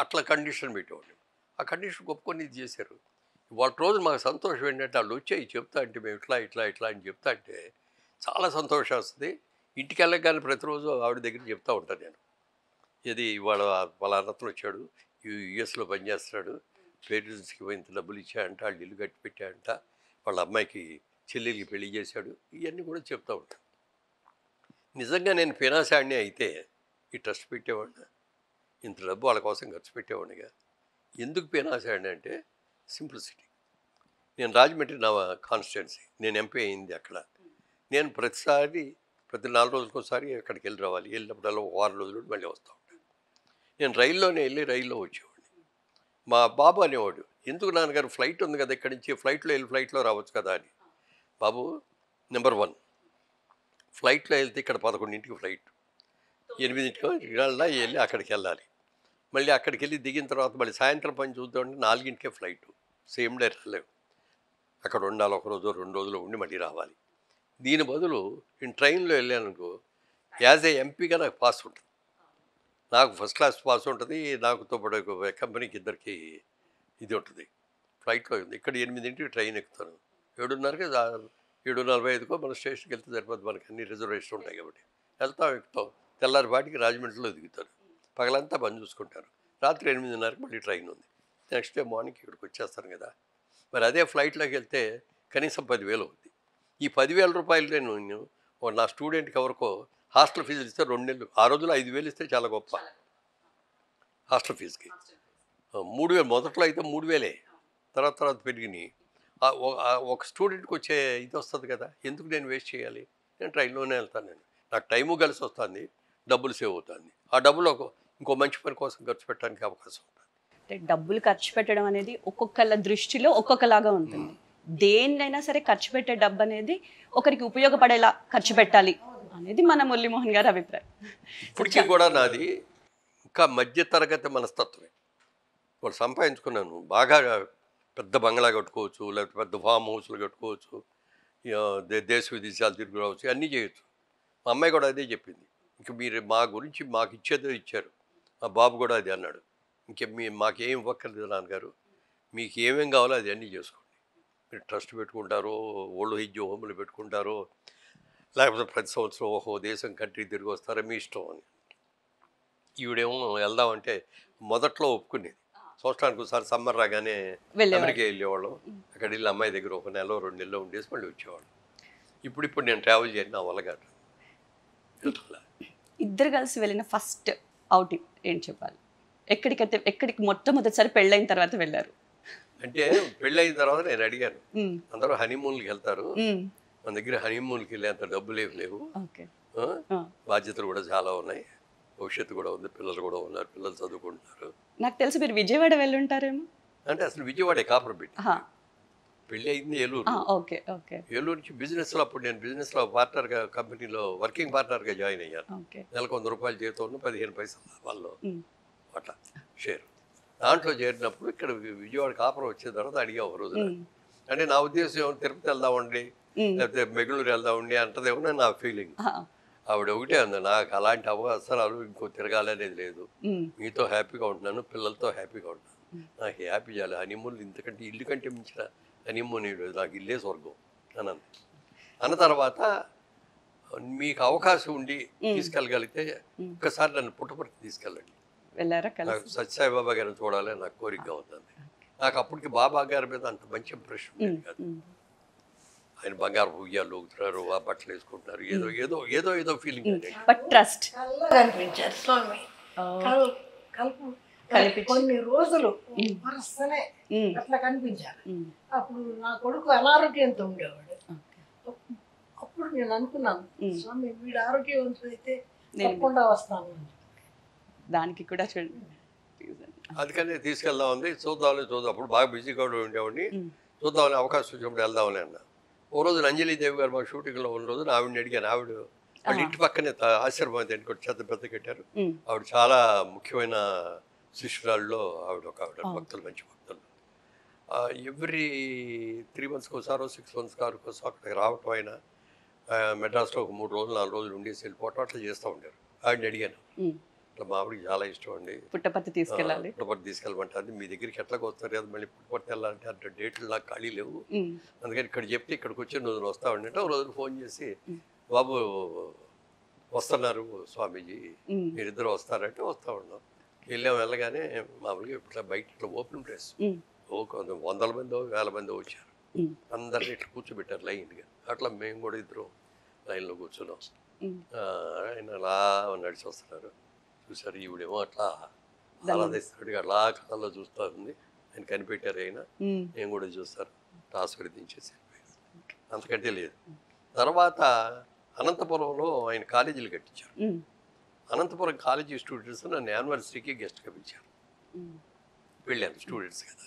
అట్లా కండిషన్ పెట్టేవాడిని. ఆ కండిషన్ ఒప్పుకొని ఇది చేశారు. వాళ్ళ రోజు మాకు సంతోషం ఏంటంటే వాళ్ళు వచ్చాయి చెప్తా అంటే, మేము ఇట్లా ఇట్లా ఇట్లా అని చెప్తా అంటే చాలా సంతోషం వస్తుంది. ఇంటికి వెళ్ళగానే ప్రతిరోజు ఆవిడ దగ్గర చెప్తూ ఉంటాను నేను, ఇది వాళ్ళ అన్నతను వచ్చాడు, యుఎస్లో పనిచేస్తున్నాడు, పేరెంట్స్కి ఇంత డబ్బులు ఇచ్చాయంట, వాళ్ళు ఇల్లు కట్టి పెట్టాయంట, వాళ్ళ అమ్మాయికి చెల్లెలికి పెళ్లి చేశాడు, ఇవన్నీ కూడా చెప్తూ ఉంటాను. నిజంగా నేను ఫినాన్సాడిని అయితే ఈ ట్రస్ట్ పెట్టేవాడిని, ఇంత డబ్బు వాళ్ళ కోసం ఖర్చు పెట్టేవాడినిగా. ఎందుకు ఫినాన్సాడిని అంటే సింప్లిసిటీ. నేను రాజమండ్రి నా కాన్స్టిట్యున్సీ, నేను ఎంపీ అయింది అక్కడ. నేను ప్రతి 4 రోజులకు ఒకసారి అక్కడికి వెళ్ళి రావాలి, వెళ్ళినప్పుడల్లా 6 రోజులు మళ్ళీ వస్తూ ఉంటాను. నేను రైల్లోనే వెళ్ళి రైల్లో వచ్చేవాడిని. మా బాబు అనేవాడు, ఎందుకు నాన్నగారు ఫ్లైట్ ఉంది కదా ఇక్కడి నుంచి, ఫ్లైట్లో వెళ్ళి ఫ్లైట్లో రావచ్చు కదా అని. బాబు నెంబర్ 1, ఫ్లైట్లో వెళ్తే ఇక్కడ 11ంటికి ఫ్లైట్, 8ంటికో వెళ్ళి అక్కడికి వెళ్ళాలి, మళ్ళీ అక్కడికి వెళ్ళి దిగిన తర్వాత మళ్ళీ సాయంత్రం పని చూద్దామంటే 4ంటికే ఫ్లైట్, సేమ్ డే రాలేవు, అక్కడ ఉండాలి, 1 రోజు 2 రోజులు ఉండి మళ్ళీ రావాలి. దీని బదులు నేను ట్రైన్లో వెళ్ళానుకో, యాజ్ ఏ ఎంపీగా నాకు పాస్ ఉంటుంది, నాకు ఫస్ట్ క్లాస్ పాస్ ఉంటుంది, నాకుతో పాటు కంపెనీకి ఇద్దరికి ఇది ఉంటుంది. ఫ్లైట్లో ఉంది, ఇక్కడ 8ంటికి ట్రైన్ ఎక్కుతాను, 7:30కి 7:45కో మన స్టేషన్కి వెళ్తే సరిపోతుంది, మనకి అన్ని రిజర్వేషన్ ఉంటాయి కాబట్టి వెళ్తాం, ఎక్కుతాం, తెల్లారిపాటికి రాజమండ్రిలో దిగుతారు, పగలంతా పని చూసుకుంటారు, రాత్రి 8:30కి మళ్ళీ ట్రైన్ ఉంది, నెక్స్ట్ డే మార్నింగ్ ఇక్కడికి వచ్చేస్తాను కదా. మరి అదే ఫ్లైట్లోకి వెళ్తే కనీసం 10,000 అవుతుంది. ఈ 10,000 రూపాయలు నేను నా స్టూడెంట్కి ఎవరికో హాస్టల్ ఫీజులు ఇస్తే 2 నెలలు, ఆ రోజుల్లో 5,000 ఇస్తే చాలా గొప్ప హాస్టల్ ఫీజుకి. 3,000 మొదట్లో అయితే 3,000, తర్వాత పెరిగినాయి. ఒక స్టూడెంట్కి వచ్చే ఇది వస్తుంది కదా, ఎందుకు నేను వేస్ట్ చేయాలి, నేను ట్రైన్లోనే వెళ్తాను, నేను నాకు టైము కలిసి వస్తుంది, డబ్బులు సేవ్ అవుతుంది, ఆ డబ్బులు ఇంకో మంచి పని కోసం ఖర్చు పెట్టడానికి అవకాశం ఉంటుంది. అంటే డబ్బులు ఖర్చు పెట్టడం అనేది ఒక్కొక్కళ్ళ దృష్టిలో ఒక్కొక్కలాగా ఉంటుంది. దేన్నైనా సరే ఖర్చు పెట్టే డబ్బు అనేది ఒకరికి ఉపయోగపడేలా ఖర్చు పెట్టాలి అనేది మన మురళీమోహన్ గారి అభిప్రాయం. ఇప్పటికీ కూడా నాది ఇంకా మధ్యతరగతి మనస్తత్వమే. వాళ్ళు సంపాదించుకున్నాను, బాగా పెద్ద బంగ్లా కట్టుకోవచ్చు, లేకపోతే పెద్ద ఫామ్ హౌస్లు కట్టుకోవచ్చు, దేశ విదేశాలు తిరిగి రావచ్చు, అన్నీ చేయొచ్చు. మా అమ్మాయి కూడా అదే చెప్పింది, ఇంక మీరు మా గురించి మాకు ఇచ్చేదో ఇచ్చారు. మా బాబు కూడా అది అన్నాడు, మాకేం ఇవ్వక్కర్లేదు నాన్నగారు, మీకు ఏమేం కావాలో అది అన్నీ చేసుకోండి, మీరు ట్రస్ట్ పెట్టుకుంటారో, ఓల్డ్ ఏజ్ హోమ్లు పెట్టుకుంటారో, లేకపోతే ప్రతి సంవత్సరం ఒక్కో దేశం కంట్రీ తిరిగి వస్తారా మీ ఇష్టం అని. ఈవిడేమో వెళ్దామంటే మొదట్లో ఒప్పుకునేది. సంవత్సరానికి ఒకసారి సమ్మర్ రాగానే అమెరికా వెళ్ళేవాళ్ళం. అక్కడ వెళ్ళి అమ్మాయి దగ్గర 1 నెల 2 నెలలు ఉండేసి మళ్ళీ వచ్చేవాళ్ళం. ఇప్పుడు నేను ట్రావెల్ చేయను, నా వల్ల కాదు. ఇద్దరు కలిసి వెళ్ళిన ఫస్ట్ అవుటింగ్ ఏంటి చెప్పాలి? ఎక్కడికి మొట్టమొదటిసారి పెళ్ళైన తర్వాత వెళ్ళారు? అంటే పెళ్ళైన తర్వాత నేను అడిగాను, అందరూ హనీమూన్కి వెళ్తారు, మన దగ్గర హనీమూన్కి వెళ్ళేంత డబ్బులు ఏమి లేవు, బాధ్యతలు కూడా చాలా ఉన్నాయి, భవిష్యత్తు కూడా ఉంది, పిల్లలు కూడా ఉన్నారు, పిల్లలు చదువుకుంటున్నారు. నాకు తెలిసి మీరు విజయవాడ వెళ్ళుంటారేమో. అంటే అసలు విజయవాడే కాపురం పెట్టి పెళ్ళి అయింది ఏలూరు. ఏలూరు నుంచి బిజినెస్లో, అప్పుడు నేను బిజినెస్లో పార్ట్నర్గా, కంపెనీలో వర్కింగ్ పార్ట్నర్గా జాయిన్ అయ్యాను. నెలకు 100 రూపాయలు జీతం, 15 పైసలు వాళ్ళు అట్లా షేర్. దాంట్లో చేరినప్పుడు ఇక్కడ విజయవాడ కాపురం వచ్చిన తర్వాత అడిగా ఒక రోజు, అంటే నా ఉద్దేశం తిరుపతి వెళ్దామండి, లేకపోతే బెంగళూరు వెళ్దామండి అంటదేమో నా ఫీలింగ్. ఆవిడ ఒకటే అంది, నాకు అలాంటి అవసరాలు ఇంకో తిరగాలనేది లేదు, మీతో హ్యాపీగా ఉంటున్నాను, పిల్లలతో హ్యాపీగా ఉంటున్నాను, నాకు హ్యాపీ చేయాలి. హనీమూన్ ఇంతకంటే ఇల్లు కంటే మించిన హనీమూన్ నాకు ఇల్లే స్వర్గం అని అంది. అన్న తర్వాత మీకు అవకాశం ఉండి తీసుకెళ్ళగలిగితే ఒక్కసారి నన్ను పుట్టపర్తి తీసుకెళ్ళండి, సత్యసాయిబాబా గారిని చూడాలని నాకు కోరికగా అవుతుంది. నాకు అప్పటికి బాబా గారి మీద అంత మంచి ఇంప్రెషన్ ఉండేది కాదు. ఆయన బంగారు ఉయ్యాలు ఊగుతున్నారు, ఆ బట్టలు వేసుకుంటున్నారు, ఏదో ఏదో ఏదో ఏదో ఫీలింగ్ కనిపించారు స్వామి. కొన్ని రోజులు వరుసనే అట్లా కనిపించారు. అప్పుడు నా కొడుకు అనారోగ్యంతో ఉండేవాడు. అప్పుడు నేను అనుకున్నాను, స్వామి వీడు ఆరోగ్యవంతుడు అయితే తప్పకుండా వస్తాను. దానికి కూడా చూడండి, అందుకని తీసుకెళ్దాం ఉంది, చూద్దామని అప్పుడు బాగా బిజీగా ఉండేవాడిని, చూద్దామని అవకాశం వచ్చినప్పుడు వెళ్దామని అన్నా. ఓ రోజు అంజలీదేవి గారు మా షూటింగ్లో ఉన్న రోజు ఆవిడని అడిగాను. ఆవిడ వాళ్ళ ఇంటి పక్కనే ఆశ్రమం ఇంకోటి పెద్ద కట్టారు. ఆవిడ చాలా ముఖ్యమైన శిష్యురాల్లో ఆవిడ భక్తులు, మంచి భక్తులు. ఎవ్రీ 3 months ఒకసారో 6 months కోసం అక్కడికి రావటం, ఆయన మెడ్రాస్లో ఒక 3 రోజులు 4 రోజులు ఉండేసి వెళ్ళిపోవటం అట్లా చేస్తూ ఉంటారు. ఆవిడని అడిగాను, ఇట్లా మా ఆవిడకి చాలా ఇష్టం అండి, పుట్టపర్తి తీసుకెళ్ళమంటారు, మీ దగ్గరికి ఎట్లాగ వస్తారు కదా, మళ్ళీ పుట్టపర్తి వెళ్ళాలంటే అంటే డేట్లు నాకు ఖాళీ లేవు, అందుకని ఇక్కడ చెప్తే ఇక్కడికి వచ్చి రోజులు వస్తామండి అంటే, ఒక రోజు ఫోన్ చేసి బాబు వస్తున్నారు స్వామీజీ, మీరిద్దరు వస్తారంటే వస్తూ ఉన్నాం. వెళ్ళగానే మామూలుగా ఇట్లా బయట ఇట్లా ఓపెన్ ప్లేస్, 100 మందో 1000 మందో వచ్చారు, అందరినీ ఇట్లా కూర్చోబెట్టారు లైన్గా. అట్లా మేము కూడా ఇద్దరం లైన్లో కూర్చున్నాం. ఆయన అలా నడిచి వస్తున్నారు, చూసారు, ఈవిడేమో అట్లా ఆరాధిస్తున్నట్టుగా అలా కథల్లో చూస్తూ ఉంది. ఆయన కనిపెట్టారు, ఆయన నేను కూడా చూస్తారు, టాస్క్ దించేసి అంతకంటే లేదు. తర్వాత అనంతపురంలో ఆయన కాలేజీలు కట్టించారు. అనంతపురం కాలేజీ స్టూడెంట్స్ నన్ను యానివర్సరీకి గెస్ట్గా పిలిచారు. వెళ్ళాను స్టూడెంట్స్ కదా.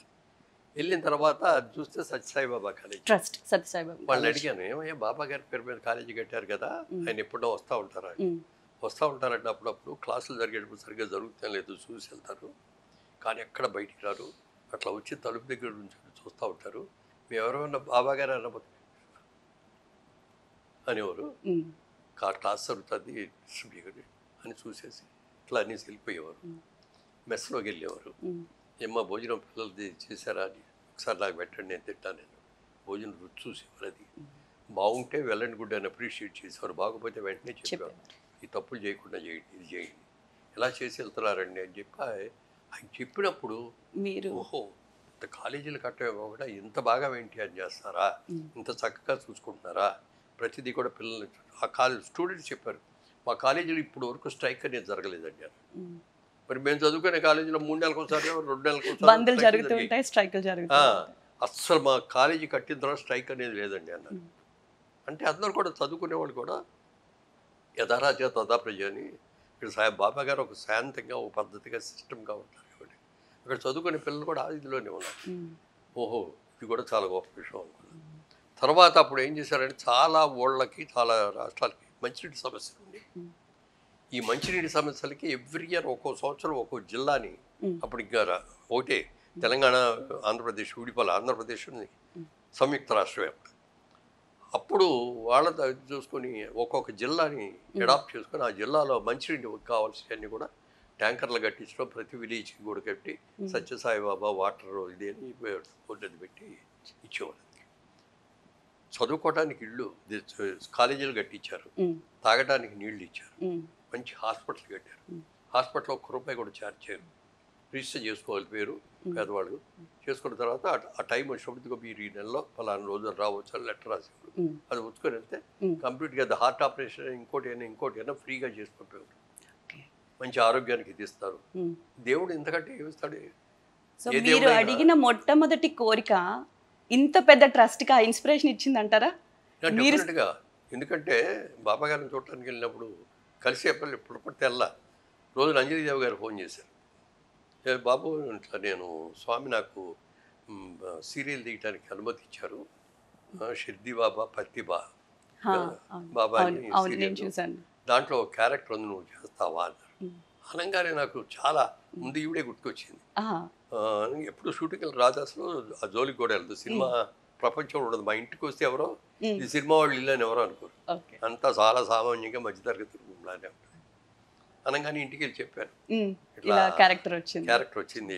వెళ్ళిన తర్వాత చూస్తే సత్యసాయిబాబా కాలేజీ ట్రస్ట్, సత్యసాయిబాబా. వాళ్ళని అడిగాను, ఏమయ్యా బాబా గారి పేరు మీద కాలేజీ కట్టారు కదా, ఆయన ఎప్పుడో వస్తూ ఉంటారంటే అప్పుడప్పుడు క్లాసులు జరిగేటప్పుడు సరిగ్గా జరుగుతాం లేదు, చూసి వెళ్తారు, కానీ ఎక్కడ బయటికి రారు, అట్లా వచ్చి తలుపు దగ్గర నుంచి చూస్తూ ఉంటారు, మేము ఎవరైనా బాబా గారు అన్నపోతే అనేవారు, క్లాస్ జరుగుతుంది అని చూసేసి ఇట్లా అనేసి వెళ్ళిపోయేవారు. మెస్లోకి వెళ్ళేవారు, ఏమ్మా భోజనం పిల్లలది చేశారా అని ఒకసారి నాకు పెట్టండి, నేను తింటాను, నేను భోజనం రుచి చూసేవారు, అది బాగుంటే వెళ్ళండి గుడ్ అని అప్రిషియేట్ చేసేవారు, బాగోపోతే వెంటనే చెప్పేవారు, ఈ తప్పులు చేయకుండా చేయండి, ఇది చేయండి, ఎలా చేసి వెళ్తున్నారండి అని చెప్పి ఆయన చెప్పినప్పుడు మీరు ఓహో ఇంత కాలేజీలు కట్టేమో కూడా ఇంత బాగా మెయింటైన్ చేస్తారా, ఇంత చక్కగా చూసుకుంటున్నారా, ప్రతిదీ కూడా పిల్లలు. ఆ కాలేజ్ స్టూడెంట్స్ చెప్పారు, మా కాలేజీలో ఇప్పుడు వరకు స్ట్రైక్ అనేది జరగలేదండి. మరి మేము చదువుకునే కాలేజీలో 3 నెలలకు ఒకసారి 2 నెలలకు ఒకసారి అస్సలు మా కాలేజీ కట్టిన తర్వాత స్ట్రైక్ అనేది లేదండి అన్నారు. అంటే అందరూ కూడా చదువుకునే వాళ్ళు కూడా యథారాజ్య తదా ప్రజ అని, ఇక్కడ బాబా గారు ఒక శాంతంగా ఒక పద్ధతిగా సిస్టమ్గా ఉంటారు కాబట్టి అక్కడ చదువుకునే పిల్లలు కూడా ఇదిలోనే ఉన్నారు. ఓహో ఇది కూడా చాలా గొప్ప విషయం అనుకున్నాను. తర్వాత అప్పుడు ఏం చేశారంటే చాలా ఊళ్ళకి, చాలా రాష్ట్రాలకి మంచినీటి సమస్యలు ఉంది. ఈ మంచినీటి సమస్యలకి ఎవ్రీ ఇయర్ ఒక్కో సంవత్సరం ఒక్కో జిల్లాని, అప్పుడు ఇంకా ఒకటే తెలంగాణ ఆంధ్రప్రదేశ్ విడిపోలే, ఆంధ్రప్రదేశ్ సంయుక్త రాష్ట్రమే. అప్పుడు వాళ్ళ చూసుకొని ఒక్కొక్క జిల్లాని అడాప్ట్ చేసుకొని ఆ జిల్లాలో మంచినీటి కావాల్సినవన్నీ కూడా ట్యాంకర్లు కట్టించడం, ప్రతి విలేజ్కి కూడా కట్టి సత్యసాయిబాబా వాటర్ ఇది అని బోర్డు పెట్టి ఇచ్చేవాళ్ళు. చదువుకోవడానికి ఇళ్ళు కాలేజీలు కట్టించారు, తాగడానికి నీళ్లు ఇచ్చారు, మంచి హాస్పిటల్ కట్టారు. హాస్పిటల్లో ₹1 కూడా ఛార్జ్ చేయరు. రిజిస్టర్ చేసుకోవాలి పేరు పేదవాళ్ళు. చేసుకున్న తర్వాత ఆ టైం వచ్చినప్పుడు మీరు ఈ నెలలో ఫలానా రోజులు రావచ్చు అని లెటర్ రాసేవారు. అది వచ్చుకొని వెళ్తే కంప్లీట్గా అది హార్ట్ ఆపరేషన్ ఇంకోటి అయినా ఫ్రీగా చేసి పంపేవారు. మంచి ఆరోగ్యానికి ఇది ఇస్తారు. దేవుడు ఇంతకంటే ఏమిస్తాడు? సో మీరు అడిగిన మొట్టమొదటి కోరిక ఇంత పెద్ద ట్రస్ట్కి ఆ ఇన్స్పిరేషన్ ఇచ్చిందంటారా? డెఫినెట్గా. ఎందుకంటే బాబా గారిని చూడటానికి వెళ్ళినప్పుడు కలిసి ఎప్పుడు పడితే వెళ్ళా. రోజున అంజలిదేవి గారు ఫోన్ చేశారు, బాబు ఇట్లా నేను స్వామి నాకు సీరియల్ తీయటానికి అనుమతి ఇచ్చారు, షిర్ది బాబా పత్తిబా బాబా దాంట్లో ఒక క్యారెక్టర్ ఉంది, నువ్వు చేస్తావా అన్నారు. అనగానే నాకు చాలా ముందు ఈవిడే గుర్తుకొచ్చింది. ఎప్పుడు షూటింగ్లు రాదు, అసలు ఆ జోలికి కూడా వెళ్ళదు. సినిమా ప్రపంచంలో ఉండదు. మా ఇంటికి వస్తే ఎవరో ఈ సినిమా వాళ్ళు ఇల్లు అని ఎవరో అనుకోరు. అంతా చాలా సామాన్యంగా మధ్యతరగతి కుటుంబంలానే ఉంటుంది. అనగానే ఇంటికి వెళ్ళి చెప్పాను, ఇట్లా క్యారెక్టర్ వచ్చింది,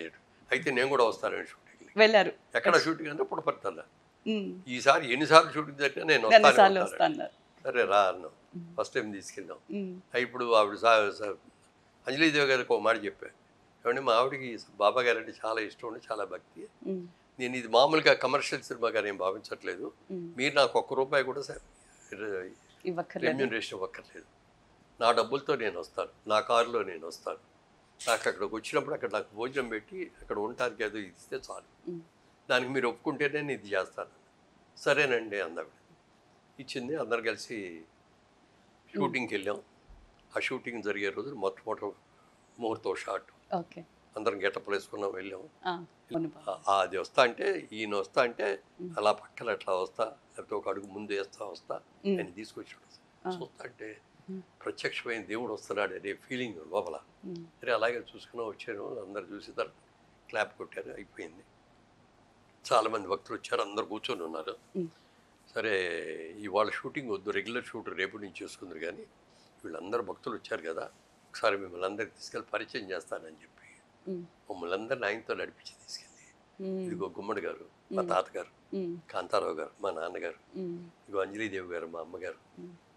అయితే నేను కూడా వస్తాను షూటింగ్. వెళ్ళారు. ఎక్కడ షూటింగ్ అంటే పుట్టపర్తల్లా. ఈసారి ఎన్నిసార్లు షూటింగ్ జరిగినా నేను వస్తాను. సరే రా అన్నాం. ఫస్ట్ టైం తీసుకెళ్ళాం. ఇప్పుడు ఆవిడ అంజలిదేవి గారికి ఒక మాట చెప్పాను, ఏమంటే మా ఆవిడకి బాబా గారు అంటే చాలా ఇష్టం ఉండి చాలా భక్తి. నేను ఇది మామూలుగా కమర్షియల్ సినిమాగా నేను భావించట్లేదు. మీరు నాకు ₹1 కూడా రెమ్యూనరేషన్ ఇవ్వక్కర్లేదు. నా డబ్బులతో నేను వస్తాను, నా కారులో నేను వస్తాను. నాకు అక్కడికి వచ్చినప్పుడు అక్కడ నాకు భోజనం పెట్టి అక్కడ ఉండటానికి ఏదో ఇస్తే చాలు, దానికి మీరు ఒప్పుకుంటేనే నేను ఇది చేస్తాను. సరేనండి అందావిడ. ఇచ్చింది. అందరు కలిసి షూటింగ్కి వెళ్ళాం. ఆ షూటింగ్ జరిగే రోజు మొట్టమొదటి ముహూర్తం షాట్. అందరం గెటప్లు వేసుకున్నాం, వెళ్ళాం. అది వస్తా అంటే ఈయన వస్తా అంటే అలా పక్కన అట్లా వస్తా, లేకపోతే ఒక అడుగు ముందు వస్తా ఆయన తీసుకొచ్చాడు. చూస్తా అంటే ప్రత్యక్షమైన దేవుడు వస్తున్నాడు అనే ఫీలింగ్ లోపల. సరే అలాగే చూసుకున్నా వచ్చాను. అందరు చూసి తర్వాత క్లాప్ కొట్టారు, అయిపోయింది. చాలామంది భక్తులు వచ్చారు, అందరు కూర్చొని ఉన్నారు. సరే ఇవాళ షూటింగ్ వద్దు, రెగ్యులర్ షూట్ రేపు నుంచి చేసుకుందరు, కానీ వీళ్ళందరూ భక్తులు వచ్చారు కదా, ఒకసారి మిమ్మల్ని అందరికి తీసుకెళ్ళి పరిచయం చేస్తానని చెప్పి మమ్మల్ని అందరిని ఆయనతో నడిపించి తీసుకెళ్ళి, ఇదిగో గుమ్మడి గారు మా తాతగారు, కాంతారావు గారు మా నాన్నగారు, ఇదిగో అంజలిదేవి గారు మా అమ్మగారు,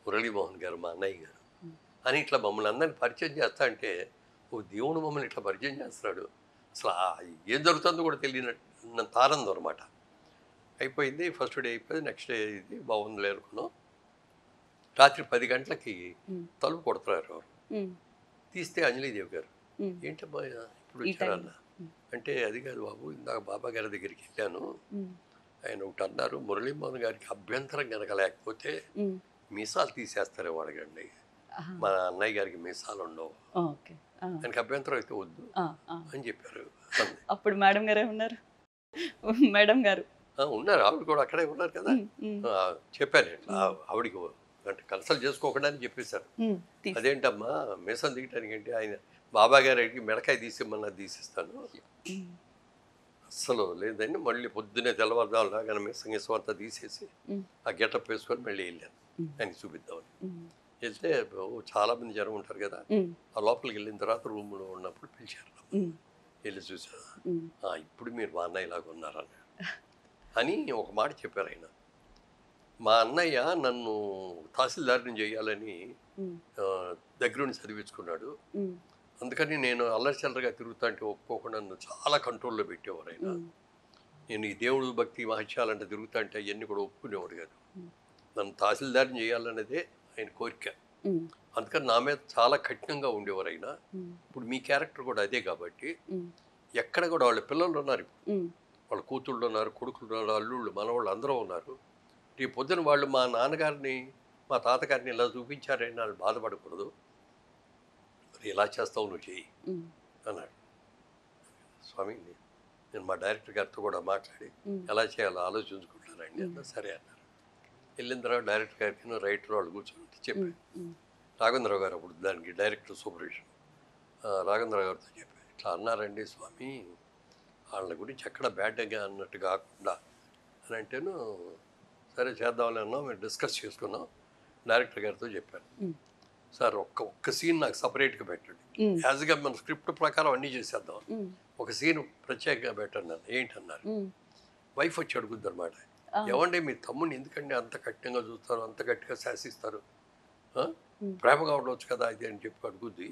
మురళీమోహన్ గారు మా అన్నయ్య గారు అని ఇట్లా మమ్మల్ని అందరిని పరిచయం చేస్తా అంటే, ఓ దేవుడు మమ్మల్ని ఇట్లా పరిచయం చేస్తున్నాడు, అసలు ఏం జరుగుతుందో కూడా తెలియనంత ఆనందం అనమాట. అయిపోయింది. ఫస్ట్ డే అయిపోయింది. నెక్స్ట్ డే ఇది బాగుందిలే అనుకున్నాం. రాత్రి 10 గంటలకి తలుపు కొడుతున్నారు ఎవరు. తీస్తే అంజలిదేవి గారు, ఏంటబ్బా ఇప్పుడు వచ్చారన్న అంటే, అది కాదు బాబు, ఇందాక బాబా గారి దగ్గరికి వెళ్ళాను, ఆయన ఒకటి అన్నారు, మురళీమోహన్ గారికి అభ్యంతరం కనుక లేకపోతే మీసాలు తీసేస్తారేమో అడగండి, మా అన్నయ్య గారికి మీసాలు ఉండవు, ఆయనకి అభ్యంతరం అయితే వద్దు అని చెప్పారు. అప్పుడు మేడం గారే ఉన్నారు. మేడం గారు ఉన్నారు, ఆవిడ కూడా అక్కడే ఉన్నారు కదా. చెప్పాను ఇట్లా ఆవిడకి అంటే కన్సల్ట్ చేసుకోకుండా అని చెప్పేశారు. అదేంటమ్మా మీసం దిగటానికి ఏంటి, ఆయన బాబా గారికి మెడకాయ తీసేమన్నా తీసిస్తాను, అస్సలు లేదండి. మళ్ళీ పొద్దున్నే తెల్లవారుదాం లాగా మీసం గీసం అంతా తీసేసి ఆ గెటప్ వేసుకొని మళ్ళీ వెళ్ళాను ఆయనకి చూపిద్దామని. వెళ్తే చాలామంది జనం ఉంటారు కదా, ఆ లోపలికి వెళ్ళిన తర్వాత రూమ్లో ఉన్నప్పుడు పిలిచారు, వెళ్ళి చూసా, ఇప్పుడు మీరు మా అన్నయ్యలాగా ఉన్నారన్న అని ఒక మాట చెప్పారు ఆయన. మా అన్నయ్య నన్ను తహసీల్దార్ని చేయాలని దగ్గరుండి చదివించుకున్నాడు, అందుకని నేను అల్లరి చల్లరగా తిరుగుతా అంటే ఒప్పుకోకుండా నన్ను చాలా కంట్రోల్లో పెట్టేవారు ఆయన. నేను ఈ దేవుడు భక్తి మహత్యాలంటే తిరుగుతా అంటే అవన్నీ కూడా ఒప్పుకునేవాడు కాదు. నన్ను తహసీల్దార్ని చేయాలన్నదే ఆయన కోరిక, అందుకని నా మీద చాలా కఠినంగా ఉండేవారు ఆయన. ఇప్పుడు మీ క్యారెక్టర్ కూడా అదే కాబట్టి ఎక్కడ కూడా వాళ్ళ పిల్లలు ఉన్నారు, ఇప్పుడు వాళ్ళ కూతుళ్ళు ఉన్నారు, కొడుకులు ఉన్నారు, అల్లుళ్ళు మనవాళ్ళు అందరూ ఉన్నారు. రేపు పొద్దున వాళ్ళు మా నాన్నగారిని మా తాతగారిని ఇలా చూపించారని వాళ్ళు బాధపడకూడదు, మరి ఎలా చేస్తావు నువ్వు చెయ్యి అన్నాడు. స్వామి నేను మా డైరెక్టర్ గారితో కూడా మాట్లాడి ఎలా చేయాలో ఆలోచించుకుంటున్నారండి అన్న. సరే అన్నారు. వెళ్ళిన తర్వాత డైరెక్టర్ గారికి రైటర్ వాళ్ళు కూర్చొని చెప్పాను. రాఘవేంద్రరావు గారు అప్పుడు దానికి డైరెక్టర్ సూపర్విజన్, రాఘవేంద్రరావు గారితో చెప్పాను, ఇట్లా అన్నారండి స్వామి, వాళ్ళ గురించి ఎక్కడ బ్యాడ్గా అన్నట్టు కాకుండా అని అంటేను, సరే చేద్దామని అన్నాం. మేము డిస్కస్ చేసుకున్నాం. డైరెక్టర్ గారితో చెప్పాను, సార్ ఒక్క సీన్ నాకు సపరేట్గా పెట్టండి, యాజ్గా మన స్క్రిప్ట్ ప్రకారం అన్నీ చేసేద్దాం, ఒక సీన్ ప్రత్యేకంగా పెట్టండి అన్న. ఏంటన్నారు, వైఫ్ వచ్చి అడుగుద్ది అనమాట, ఏమంటే మీ తమ్ముడిని ఎందుకంటే అంత కఠినంగా చూస్తారు, అంత గట్టిగా శాసిస్తారు, ప్రేమగా ఉండవచ్చు కదా ఇది అని చెప్పి అడుగుద్ది.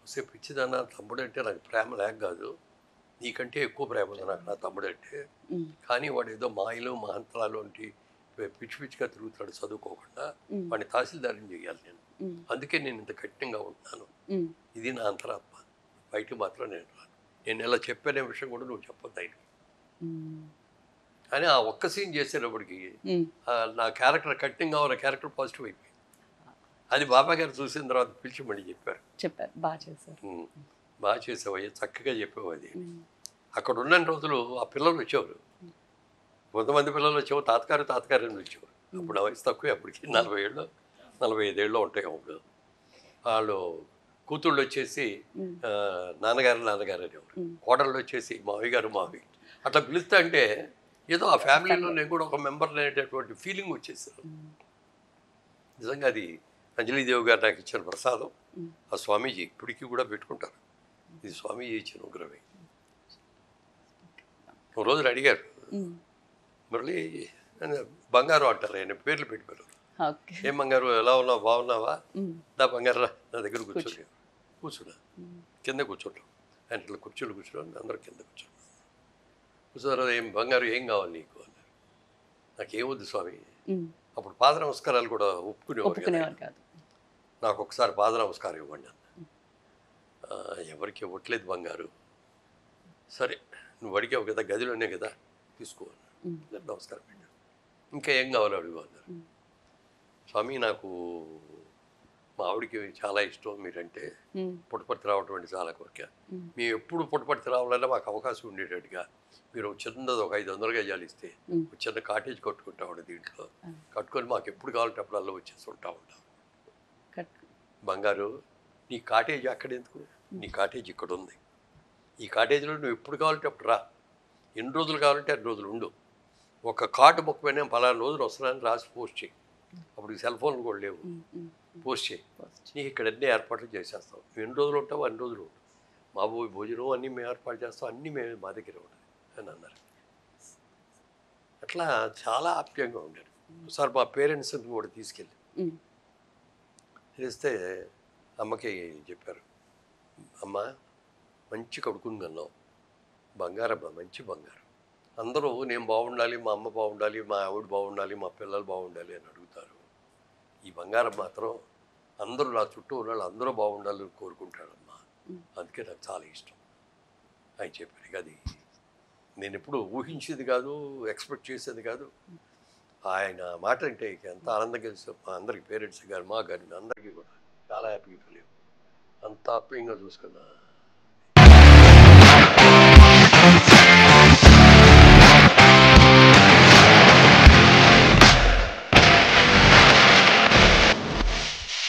వస్తే పిచ్చిదన్న తమ్ముడు అంటే నాకు ప్రేమ లేక కాదు, నీకంటే ఎక్కువ ప్రేమ ఉంది నాకు నా తమ్ముడు అంటే. కానీ వాడు ఏదో మాయలు మహంతరాలు వంటి పిచ్చి పిచ్చిగా తిరుగుతాడు చదువుకోకుండా, వాడిని తహసీల్దారిని చేయాలి నేను, అందుకే నేను ఇంత కఠినంగా ఉంటున్నాను. ఇది నా అంతరాత్మ, బయట మాత్రం నేను రాను, నేను ఇలా చెప్పనే విషయం కూడా నువ్వు చెప్పొద్దు ఆయనకి అని. ఆ ఒక్క సీన్ చేసేటప్పటికి నా క్యారెక్టర్ కఠినంగా ఉన్న క్యారెక్టర్ పాజిటివ్ అయిపోయింది. అది బాబా గారు చూసిన తర్వాత పిలిచి మళ్ళీ చెప్పారు, బాగా చేశారు, బాగా చేసావయ్యా, చక్కగా చెప్పావు అది. అక్కడ ఉన్న రోజులు ఆ పిల్లలు వచ్చేవారు, కొంతమంది పిల్లలు వచ్చేవారు తాతగారు అని వచ్చేవారు. అప్పుడు వయసు తక్కువ, అప్పటికి 40 ఏళ్ళు 45 ఏళ్ళు ఉంటాయి. అప్పుడు వాళ్ళు కూతుళ్ళు వచ్చేసి నాన్నగారు అనేవారు, కోడళ్ళు వచ్చేసి మావయ్య గారు అట్లా పిలుస్తా అంటే ఏదో ఆ ఫ్యామిలీలో నేను కూడా ఒక మెంబర్ అనేటటువంటి ఫీలింగ్ వచ్చేసారు. నిజంగా అది అంజలీదేవి గారు నాకు ఇచ్చిన ప్రసాదం. ఆ స్వామీజీ ఇప్పటికీ కూడా పెట్టుకుంటారు, ఇది స్వామీజీ ఇచ్చిన అనుగ్రహమే. ఒక రోజులు అడిగారు, మురళి బంగారు అంటారు, ఆయన పేర్లు పెట్టారు. ఏం బంగారు, ఎలా ఉన్నావు, బాగున్నావా, నా బంగారు నా దగ్గర కూర్చున్నా కింద కూర్చుంటాం. ఆయన ఇట్లా కుర్చీలు కూర్చున్నాను, అందరూ కింద కూర్చున్నారు. ఏం బంగారు, ఏం కావాలి నీకు అన్నారు. నాకేమొద్దు స్వామి. అప్పుడు పాద నమస్కారాలు కూడా ఒప్పుకునేవారు కాదు. నాకు ఒకసారి పాద నమస్కారం ఇవ్వండి అన్న. ఎవరికి ఇవ్వట్లేదు బంగారు, సరే నువ్వు అడిగావు కదా, గదిలోనే కదా, తీసుకో అన్నారు. నమస్కారం పెట్టాను. ఇంకా ఏం కావాలో అడుగు అన్నారు. స్వామి నాకు మా ఆవిడికి చాలా ఇష్టం మీరంటే, పుట్టపర్తి రావటం అంటే చాలా కోరిక. మేము ఎప్పుడు పుట్టపర్తి రావాలన్నా మాకు అవకాశం ఉండేటట్టుగా మీరు చిన్నది ఒక 500 గజాలు ఇస్తే చిన్న కాటేజ్ కట్టుకుంటామండి, దీంట్లో కట్టుకొని మాకు ఎప్పుడు కావాలంటే అప్పుడు అలా వచ్చేసి ఉంటాం. బంగారు, నీ కాటేజ్ అక్కడ ఎందుకు, నీ కాటేజ్ ఇక్కడ ఉంది, ఈ కాటేజీలో నువ్వు ఎప్పుడు కావాలంటే అప్పుడు రా, ఎన్ని రోజులు కావాలంటే అన్ని రోజులు ఉండు, ఒక కార్డు బుక్ పైన పలానా రోజులు వస్తున్నానని రాసి పోస్ట్ చేయి. అప్పుడు సెల్ ఫోన్లు కూడా లేవు, పోస్ట్ చేయి, నీకు ఇక్కడ అన్నీ ఏర్పాట్లు చేసేస్తాం, నువ్వు ఎన్ని రోజులు ఉంటావు అన్ని రోజులు ఉండు, మా భోజనం అన్నీ మేము ఏర్పాటు చేస్తాం, అన్నీ మేము మా దగ్గర ఉంటుంది అని అన్నారు. అట్లా చాలా ఆప్యాయంగా ఉండారు. ఒకసారి మా పేరెంట్స్ని కూడా తీసుకెళ్ళి తెలిస్తే అమ్మకి చెప్పారు, అమ్మ మంచి కొడుకుని అన్నావు, బంగారమ్మ, మంచి బంగారం. అందరూ నేను బాగుండాలి, మా అమ్మ బాగుండాలి, మా ఆవిడ బాగుండాలి, మా పిల్లలు బాగుండాలి అని అడుగుతారు. ఈ బంగారం మాత్రం అందరూ నా చుట్టూ ఉన్న వాళ్ళు అందరూ బాగుండాలని కోరుకుంటాడమ్మా, అందుకే నాకు చాలా ఇష్టం అని చెప్పారు. ఇక అది నేను ఎప్పుడు ఊహించేది కాదు, ఎక్స్పెక్ట్ చేసేది కాదు. ఆయన మాట అంటే ఇక ఎంత ఆనందంగా కలిసి మా అందరికి, పేరెంట్స్ గారు, మా గారిని అందరికీ కూడా చాలా హ్యాపీగా ఫీల్ అయ్యాం. అంత ఆప్యాయంగా చూసుకున్నా